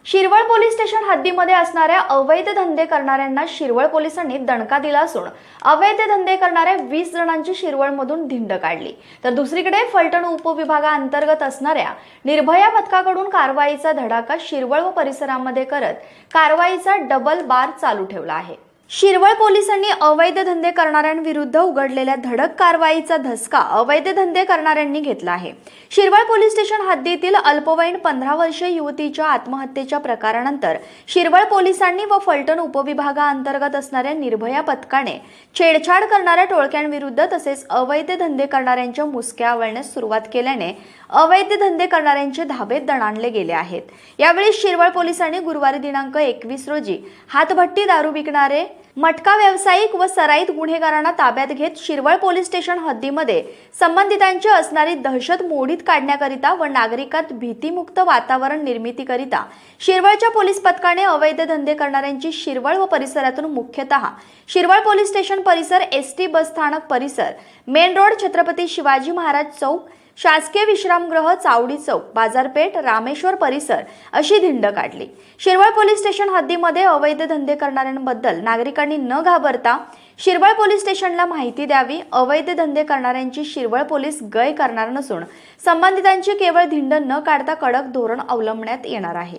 Shirwal police station हद्दीमध्ये असणाऱ्या अवैध धंदे करणाऱ्यांना शिरवळ पोलिसांनी दणका दिला असून अवैध धंदे करणाऱ्या 20 जणांची शिरवळमधून धिंड काढली। तर दुसरीकडे फलटण उपविभागाअंतर्गत असणाऱ्या निर्भया पथकाकडून कारवाईचा धडाका शिरवळ व परिसरामध्ये करत कारवाईचा डबल बार चालू ठेवला आहे। शिरवळ पोलिसांनी अवैध धंदे करणाऱ्यांविरुद्ध उघडलेल्या धडक कारवाईचा धसका अवैध धंदे करणाऱ्यांनी घेतला आहे। शिरवळ पोलीस स्टेशन हद्दीतील अल्पवयीन 15 वर्षीय युवतीच्या आत्महत्येच्या प्रकारानंतर शिरवळ पोलिसांनी व फलटण उपविभागाअंतर्गत असणाऱ्या निर्भया पथकाने छेडछाड करणाऱ्या टोळक्यांविरुद्ध तसेच अवैध धंदे करणाऱ्यांच्या मुसक्या आवळण्यास सुरुवात केल्याने अवैध धंदे करणाऱ्यांचे धाबे दणाणले गेले आहेत। यावेळी शिरवळ पोलिसांनी गुरुवारी दिनांक 21 रोजी हातभट्टी दारू विकणारे मटका व्यावसायिक व सराईत गुन्हेगारांना ताब्यात घेत शिरवळ पोलीस स्टेशन हद्दीमध्ये संबंधितांची असणारी दहशत मोडीत काढण्याकरिता व नागरिकात भीतीमुक्त वातावरण निर्मितीकरिता शिरवळच्या पोलीस पथकाने अवैध धंदे करणाऱ्यांची शिरवळ व परिसरातून मुख्यतः शिरवळ पोलीस स्टेशन परिसर, एसटी बस स्थानक परिसर, मेन रोड, छत्रपती शिवाजी महाराज चौक, शासकीय विश्रामगृह, चावडी चौक, बाजारपेठ, रामेश्वर परिसर अशी धिंड काढली। शिरवळ पोलीस स्टेशन हद्दीमध्ये अवैध धंदे करणाऱ्यांबद्दल नागरिकांनी न घाबरता शिरवळ पोलीस स्टेशनला माहिती द्यावी। अवैध धंदे करणाऱ्यांची शिरवळ पोलीस गय करणार नसून संबंधितांची केवळ धिंड न काढता कडक धोरण अवलंबण्यात येणार आहे।